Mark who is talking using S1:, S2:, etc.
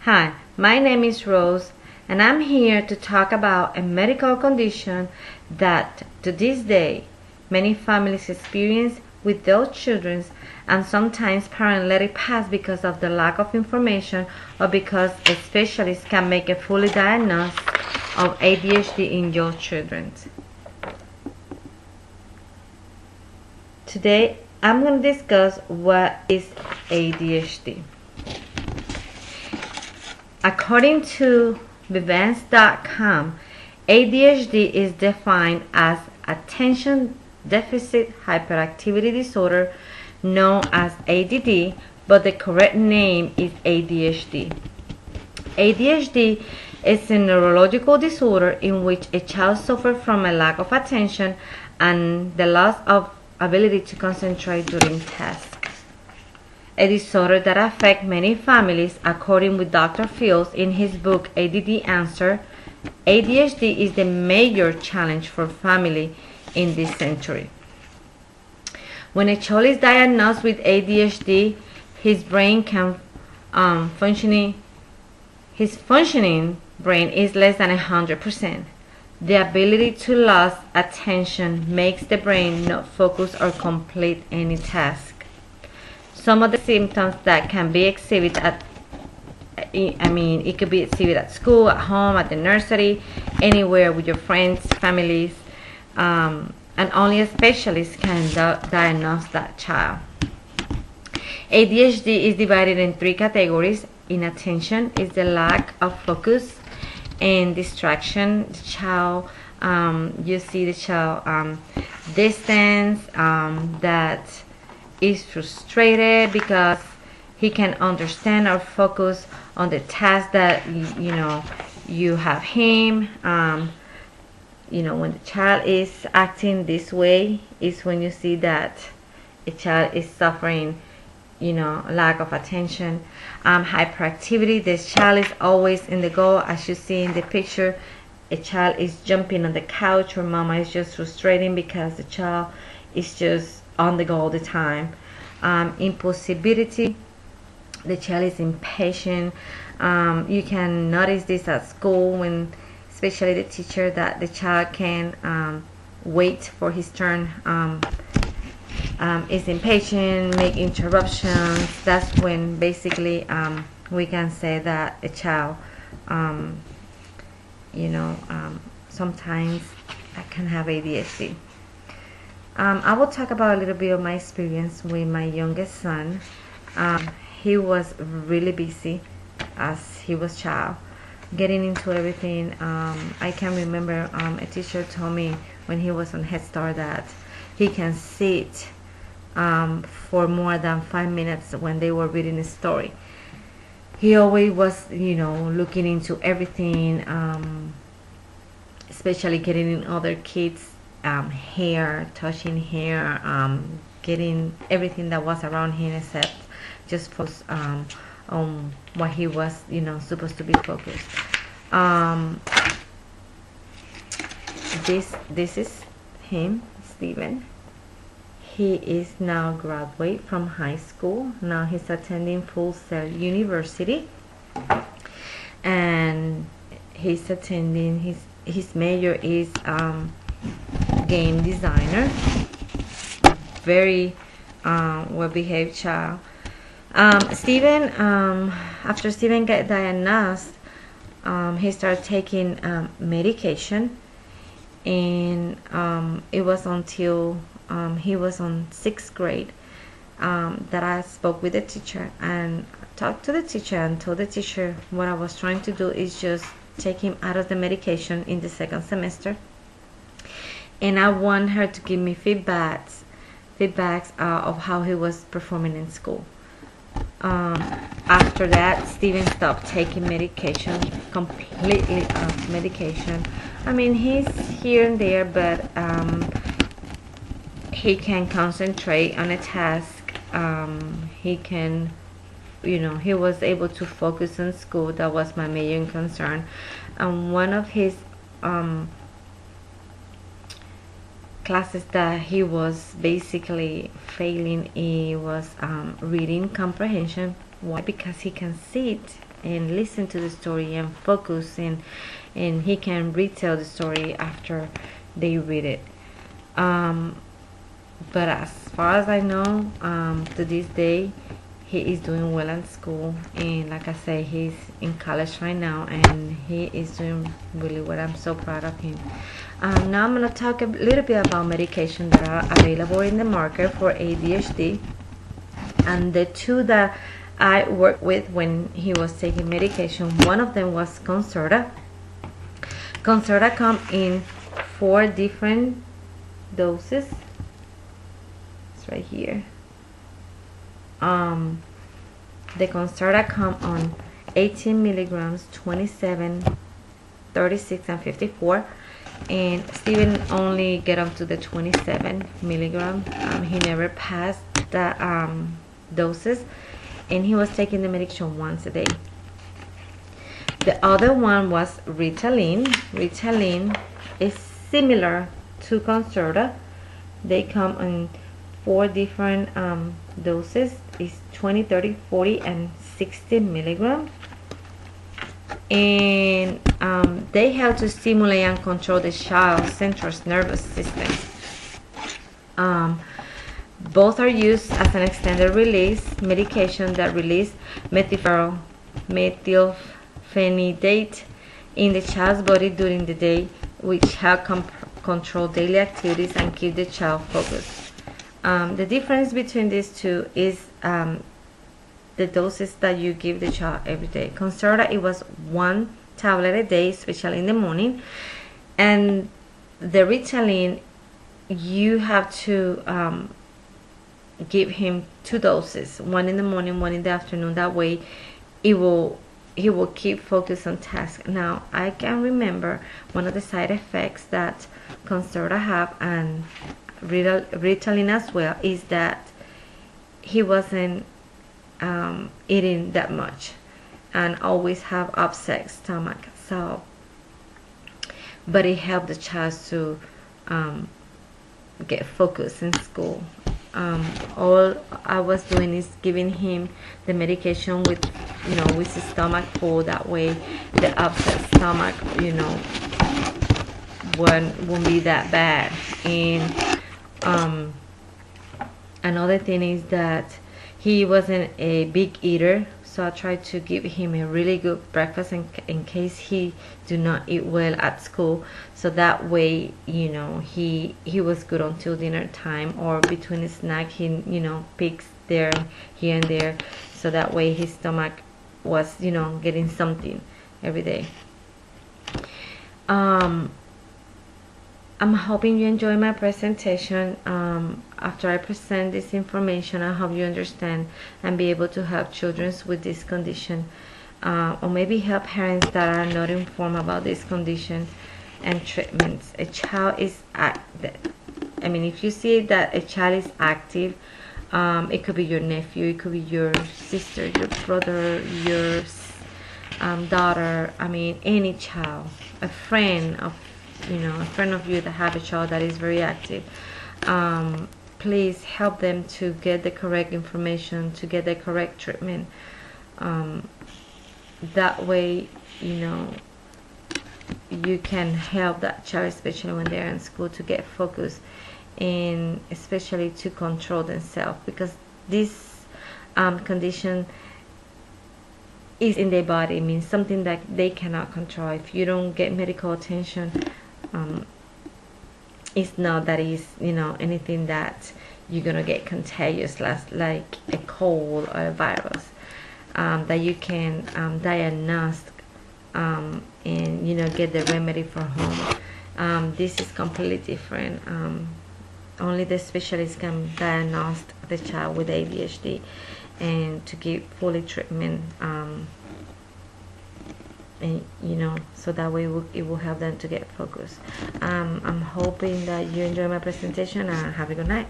S1: Hi, my name is Rose, and I'm here to talk about a medical condition that to this day many families experience with their children, and sometimes parents let it pass because of the lack of information or because a specialist can make a fully diagnosis of ADHD in your children. Today I'm going to discuss what is ADHD. According to Vivance.com, ADHD is defined as attention deficit hyperactivity disorder, known as ADD, but the correct name is ADHD. ADHD is a neurological disorder in which a child suffers from a lack of attention and the loss of ability to concentrate during tasks. A disorder that affects many families, according with Dr. Fields in his book ADD Answer. ADHD is the major challenge for family in this century. When a child is diagnosed with ADHD, his functioning brain is less than 100%. The ability to lose attention makes the brain not focus or complete any task. Some of the symptoms that can be exhibited it could be exhibited at school, at home, at the nursery, anywhere with your friends, families, and only a specialist can diagnose that child. ADHD is divided in 3 categories. Inattention is the lack of focus and distraction. The child, you see the child distance, that is frustrated because he can understand or focus on the task that you have him. When the child is acting this way is when you see that a child is suffering lack of attention. Hyperactivity, this child is always in the goal. As you see in the picture, a child is jumping on the couch, or mama is just frustrating because the child is just on the go all the time. Impulsivity, the child is impatient. You can notice this at school, when especially the teacher, that the child can wait for his turn, is impatient, make interruptions. That's when basically we can say that a child sometimes can have ADHD. I will talk about a little bit of my experience with my youngest son. He was really busy as he was child, getting into everything. I can remember a teacher told me when he was on Head Start that he can sit for more than 5 minutes when they were reading a story. He always was looking into everything, especially getting in other kids' hair, touching hair, getting everything that was around him except just focus on what he was supposed to be focused. This is him, Steven. He is now graduate from high school. Now he's attending Full Sail University, and he's attending his major is game designer. Very well-behaved child. Steven, after Steven got diagnosed, he started taking medication, and it was until he was on 6th grade that I spoke with the teacher and talked to the teacher and told the teacher what I was trying to do is just take him out of the medication in the 2nd semester, and I want her to give me feedbacks of how he was performing in school. After that, Steven stopped taking medication, completely off medication. He's here and there, but he can concentrate on a task. He can, he was able to focus in school. That was my main concern. One of his classes that he was basically failing, it was reading comprehension. Why? Because he can sit and listen to the story and focus, and he can retell the story after they read it. But as far as I know, to this day, he is doing well in school, and like I say, he's in college right now, and he is doing really well. I'm so proud of him. Now I'm going to talk a little bit about medication that are available in the market for ADHD. And the two that I worked with when he was taking medication, one of them was Concerta. Concerta come in 4 different doses. It's right here. The Concerta come on 18 milligrams, 27, 36, and 54. And Steven only get up to the 27 milligram. He never passed the doses, and he was taking the medication once a day. The other one was Ritalin. Ritalin is similar to Concerta. They come in 4 different doses. It's 20, 30, 40, and 60 milligrams. And they help to stimulate and control the child's central nervous system. Both are used as an extended release medication that release methylphenidate in the child's body during the day, which help control daily activities and keep the child focused. The difference between these two is the doses that you give the child every day. Concerta, it was 1 tablet a day, especially in the morning, and the Ritalin, you have to give him 2 doses, 1 in the morning, 1 in the afternoon. That way he will keep focused on task. Now I can remember one of the side effects that Concerta have, and Ritalin as well, is that he wasn't eating that much and always have upset stomach. So, but it helped the child to get focused in school. All I was doing is giving him the medication with, with his stomach full. That way, the upset stomach, won't be that bad. And another thing is that he wasn't a big eater, so I tried to give him a really good breakfast in case he do not eat well at school. So that way, he was good until dinner time, or between his snack, he picks there, here and there. So that way his stomach was, getting something every day. I'm hoping you enjoy my presentation. After I present this information, I hope you understand and be able to help children with this condition, or maybe help parents that are not informed about this condition and treatments. A child is if you see that a child is active, it could be your nephew, it could be your sister, your brother, your daughter, any child, a friend of you that have a child that is very active. Please help them to get the correct information, to get the correct treatment. That way, you can help that child, especially when they're in school, to get focused, and especially to control themselves, because this condition is in their body. It means something that they cannot control. If you don't get medical attention, it's not that is anything that you're gonna get contagious, like a cold or a virus, that you can diagnose and get the remedy for home. This is completely different. Only the specialist can diagnose the child with ADHD and to give fully treatment, and so that way it will help them to get focused. I'm hoping that you enjoy my presentation, and have a good night.